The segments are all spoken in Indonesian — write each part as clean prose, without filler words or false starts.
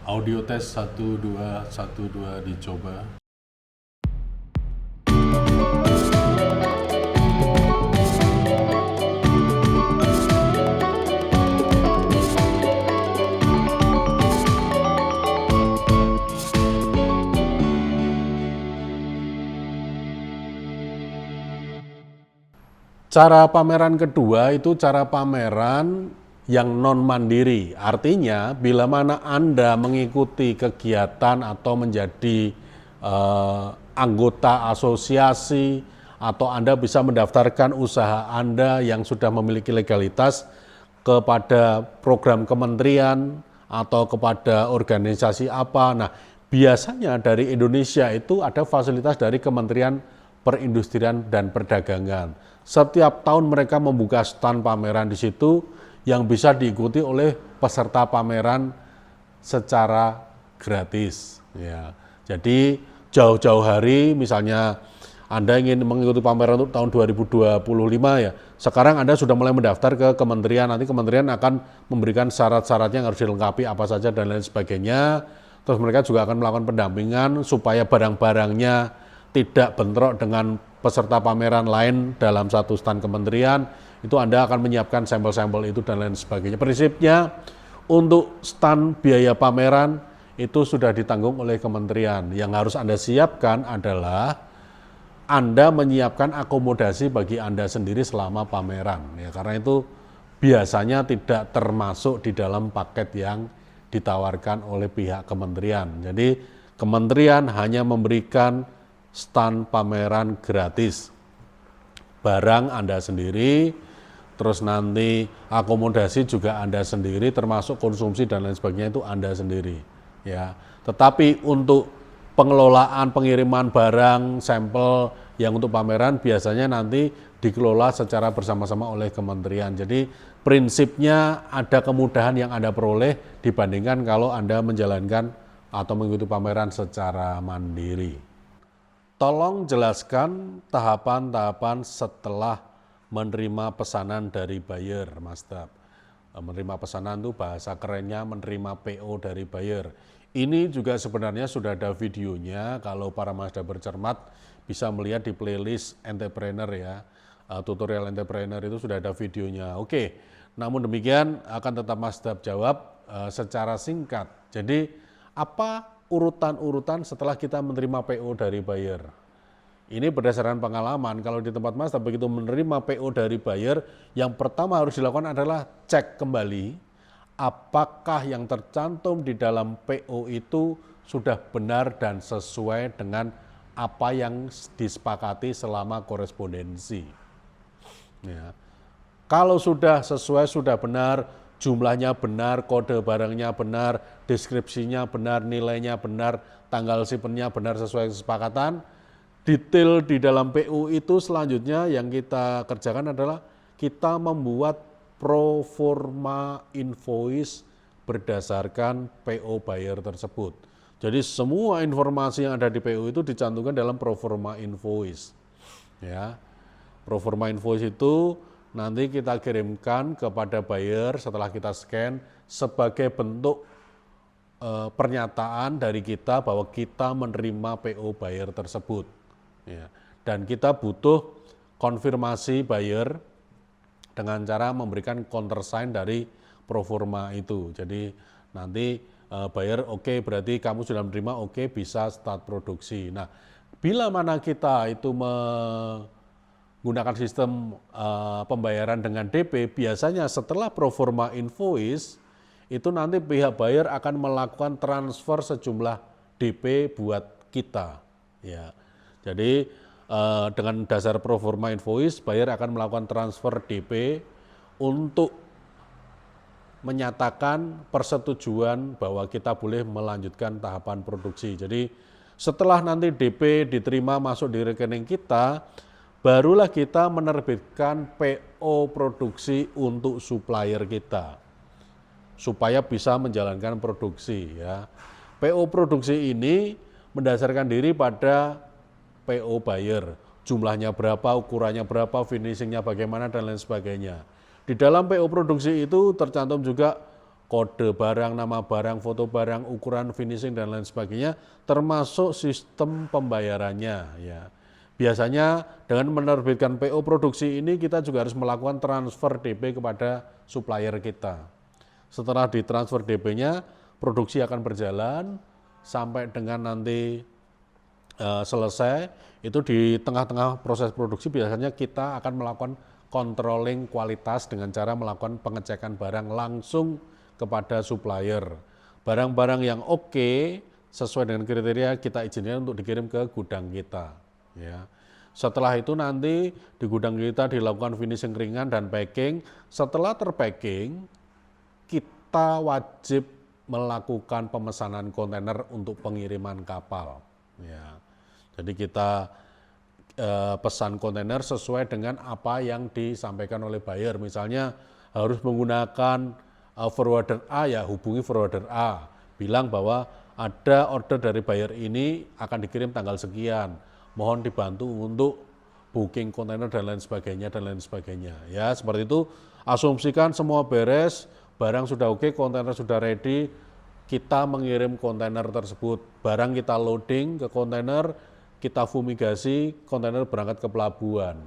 Audio tes 1 2 1 2 dicoba. Cara pameran kedua itu cara pameran yang non-mandiri. Artinya bila mana Anda mengikuti kegiatan atau menjadi anggota asosiasi atau Anda bisa mendaftarkan usaha Anda yang sudah memiliki legalitas kepada program kementerian atau kepada organisasi apa. Nah, biasanya dari Indonesia itu ada fasilitas dari Kementerian Perindustrian dan Perdagangan. Setiap tahun mereka membuka stand pameran di situ yang bisa diikuti oleh peserta pameran secara gratis. Ya. Jadi jauh-jauh hari, misalnya Anda ingin mengikuti pameran untuk tahun 2025 ya, sekarang Anda sudah mulai mendaftar ke kementerian, nanti kementerian akan memberikan syarat-syaratnya yang harus dilengkapi apa saja dan lain sebagainya. Terus mereka juga akan melakukan pendampingan supaya barang-barangnya tidak bentrok dengan peserta pameran lain dalam satu stand kementerian. Itu Anda akan menyiapkan sampel-sampel itu dan lain sebagainya. Prinsipnya untuk stand biaya pameran itu sudah ditanggung oleh kementerian. Yang harus Anda siapkan adalah Anda menyiapkan akomodasi bagi Anda sendiri selama pameran. Ya, karena itu biasanya tidak termasuk di dalam paket yang ditawarkan oleh pihak kementerian. Jadi kementerian hanya memberikan stand pameran gratis. Barang Anda sendiri, terus nanti akomodasi juga Anda sendiri, termasuk konsumsi dan lain sebagainya itu Anda sendiri. Ya. Tetapi untuk pengelolaan pengiriman barang sampel yang untuk pameran biasanya nanti dikelola secara bersama-sama oleh kementerian. Jadi prinsipnya ada kemudahan yang Anda peroleh dibandingkan kalau Anda menjalankan atau mengikuti pameran secara mandiri. Tolong jelaskan tahapan-tahapan setelah menerima pesanan dari buyer, Mas Dap. Menerima pesanan itu bahasa kerennya menerima PO dari buyer. Ini juga sebenarnya sudah ada videonya, kalau para Mazda bercermat bisa melihat di playlist entrepreneur ya. Tutorial entrepreneur itu sudah ada videonya. Oke, namun demikian akan tetap Mas Dap jawab secara singkat. Jadi apa urutan-urutan setelah kita menerima PO dari buyer? Ini berdasarkan pengalaman, kalau di tempat Mas Dap begitu menerima PO dari buyer, yang pertama harus dilakukan adalah cek kembali apakah yang tercantum di dalam PO itu sudah benar dan sesuai dengan apa yang disepakati selama korespondensi. Ya. Kalau sudah sesuai, sudah benar, jumlahnya benar, kode barangnya benar, deskripsinya benar, nilainya benar, tanggal shipmentnya benar sesuai kesepakatan, detail di dalam PO itu selanjutnya yang kita kerjakan adalah kita membuat pro forma invoice berdasarkan PO buyer tersebut. Jadi semua informasi yang ada di PO itu dicantumkan dalam pro forma invoice. Ya. Pro forma invoice itu nanti kita kirimkan kepada buyer setelah kita scan sebagai bentuk pernyataan dari kita bahwa kita menerima PO buyer tersebut. Ya. Dan kita butuh konfirmasi buyer dengan cara memberikan countersign dari proforma itu. Jadi nanti buyer oke, berarti kamu sudah menerima, oke, bisa start produksi. Nah, bila mana kita itu menggunakan sistem pembayaran dengan DP, biasanya setelah proforma invoice itu nanti pihak buyer akan melakukan transfer sejumlah DP buat kita. Ya. Jadi dengan dasar proforma invoice, buyer akan melakukan transfer DP untuk menyatakan persetujuan bahwa kita boleh melanjutkan tahapan produksi. Jadi setelah nanti DP diterima masuk di rekening kita, barulah kita menerbitkan PO produksi untuk supplier kita supaya bisa menjalankan produksi. Ya. PO produksi ini mendasarkan diri pada PO buyer, jumlahnya berapa, ukurannya berapa, finishingnya bagaimana, dan lain sebagainya. Di dalam PO produksi itu tercantum juga kode barang, nama barang, foto barang, ukuran, finishing dan lain sebagainya, termasuk sistem pembayarannya. Ya. Biasanya dengan menerbitkan PO produksi ini kita juga harus melakukan transfer DP kepada supplier kita. Setelah ditransfer DP-nya, produksi akan berjalan sampai dengan nanti selesai. Itu di tengah-tengah proses produksi biasanya kita akan melakukan controlling kualitas dengan cara melakukan pengecekan barang langsung kepada supplier. Barang-barang yang oke sesuai dengan kriteria kita izinkan untuk dikirim ke gudang kita. Ya. Setelah itu nanti di gudang kita dilakukan finishing ringan dan packing. Setelah terpacking, kita wajib melakukan pemesanan kontainer untuk pengiriman kapal. Ya. Jadi kita pesan kontainer sesuai dengan apa yang disampaikan oleh buyer. Misalnya harus menggunakan forwarder A, ya hubungi forwarder A. Bilang bahwa ada order dari buyer ini akan dikirim tanggal sekian. Mohon dibantu untuk booking kontainer dan lain sebagainya. Ya, seperti itu. Asumsikan semua beres, barang sudah oke, kontainer sudah ready, kita mengirim kontainer tersebut. Barang kita loading ke kontainer, kita fumigasi, kontainer berangkat ke pelabuhan.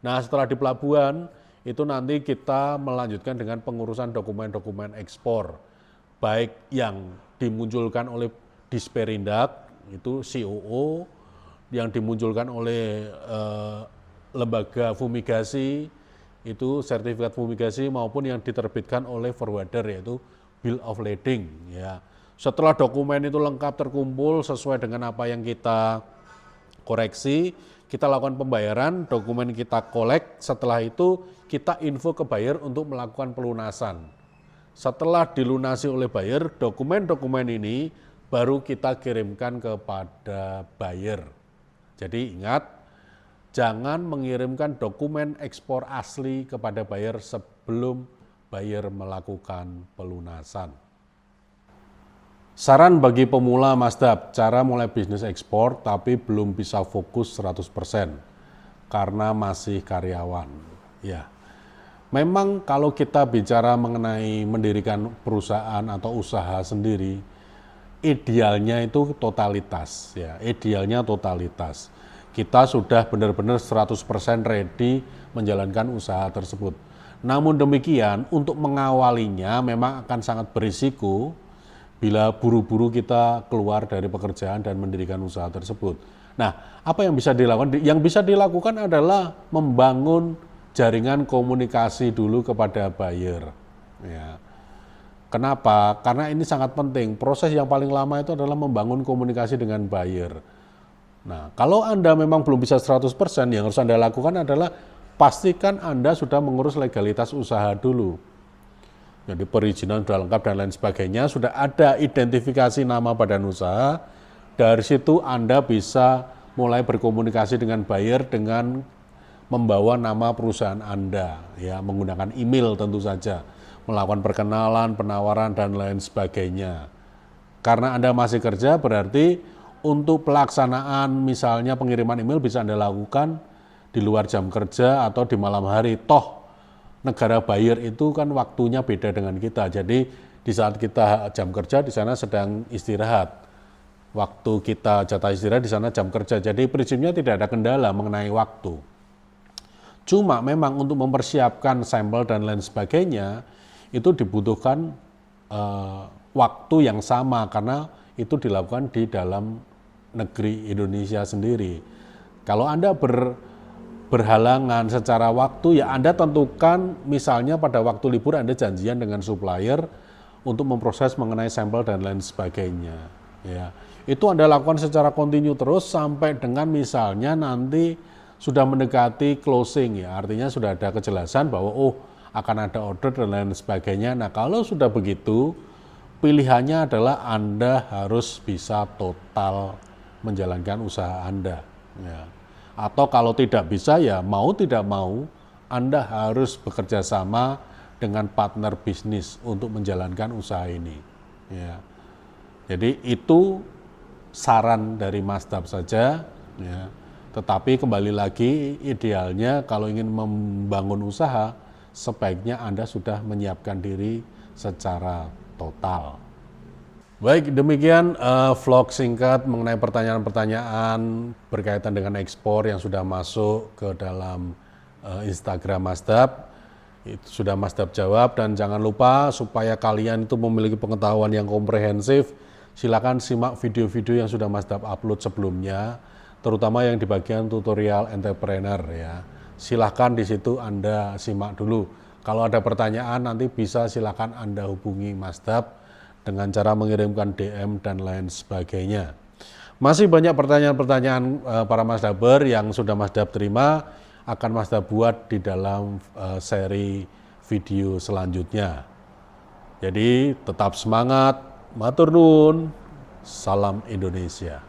Nah, setelah di pelabuhan, itu nanti kita melanjutkan dengan pengurusan dokumen-dokumen ekspor. Baik yang dimunculkan oleh Disperindak, itu COO, yang dimunculkan oleh lembaga fumigasi, itu sertifikat fumigasi, maupun yang diterbitkan oleh forwarder, yaitu bill of lading. Ya. Setelah dokumen itu lengkap terkumpul sesuai dengan apa yang kita koreksi, kita lakukan pembayaran, dokumen kita kolek, setelah itu kita info ke buyer untuk melakukan pelunasan. Setelah dilunasi oleh buyer, dokumen-dokumen ini baru kita kirimkan kepada buyer. Jadi ingat, jangan mengirimkan dokumen ekspor asli kepada buyer sebelum buyer melakukan pelunasan. Saran bagi pemula Masdap, cara mulai bisnis ekspor tapi belum bisa fokus 100% karena masih karyawan. Ya, memang kalau kita bicara mengenai mendirikan perusahaan atau usaha sendiri, idealnya itu totalitas. Ya, idealnya totalitas. Kita sudah benar-benar 100% ready menjalankan usaha tersebut. Namun demikian, untuk mengawalinya memang akan sangat berisiko bila buru-buru kita keluar dari pekerjaan dan mendirikan usaha tersebut. Nah, apa yang bisa dilakukan? Yang bisa dilakukan adalah membangun jaringan komunikasi dulu kepada buyer. Ya. Kenapa? Karena ini sangat penting. Proses yang paling lama itu adalah membangun komunikasi dengan buyer. Nah, kalau Anda memang belum bisa 100%, yang harus Anda lakukan adalah pastikan Anda sudah mengurus legalitas usaha dulu. Jadi perizinan sudah lengkap dan lain sebagainya, sudah ada identifikasi nama badan usaha. Dari situ Anda bisa mulai berkomunikasi dengan buyer dengan membawa nama perusahaan Anda, ya, menggunakan email tentu saja, melakukan perkenalan, penawaran dan lain sebagainya. Karena Anda masih kerja, berarti untuk pelaksanaan misalnya pengiriman email bisa Anda lakukan di luar jam kerja atau di malam hari. Toh negara buyer itu kan waktunya beda dengan kita. Jadi di saat kita jam kerja di sana sedang istirahat. Waktu kita jatah istirahat di sana jam kerja. Jadi prinsipnya tidak ada kendala mengenai waktu. Cuma memang untuk mempersiapkan sampel dan lain sebagainya itu dibutuhkan waktu yang sama karena itu dilakukan di dalam negeri Indonesia sendiri. Kalau Anda berhalangan secara waktu, ya Anda tentukan misalnya pada waktu libur Anda janjian dengan supplier untuk memproses mengenai sampel dan lain sebagainya. Ya, itu Anda lakukan secara kontinu terus sampai dengan misalnya nanti sudah mendekati closing, ya artinya sudah ada kejelasan bahwa akan ada order dan lain sebagainya. Nah, kalau sudah begitu, pilihannya adalah Anda harus bisa total menjalankan usaha Anda. Ya. Atau kalau tidak bisa, ya mau tidak mau Anda harus bekerja sama dengan partner bisnis untuk menjalankan usaha ini. Ya. Jadi itu saran dari Masdap saja. Ya. Tetapi kembali lagi idealnya kalau ingin membangun usaha sebaiknya Anda sudah menyiapkan diri secara total. Baik, demikian vlog singkat mengenai pertanyaan-pertanyaan berkaitan dengan ekspor yang sudah masuk ke dalam Instagram Masdap. Itu sudah Masdap jawab, dan jangan lupa supaya kalian itu memiliki pengetahuan yang komprehensif, silakan simak video-video yang sudah Masdap upload sebelumnya, terutama yang di bagian tutorial entrepreneur ya. Silahkan di situ Anda simak dulu. Kalau ada pertanyaan nanti bisa silakan Anda hubungi Masdap dengan cara mengirimkan DM dan lain sebagainya. Masih banyak pertanyaan-pertanyaan para Masdaber yang sudah Masdap terima, akan Masdap buat di dalam seri video selanjutnya. Jadi tetap semangat, matur nuwun, salam Indonesia.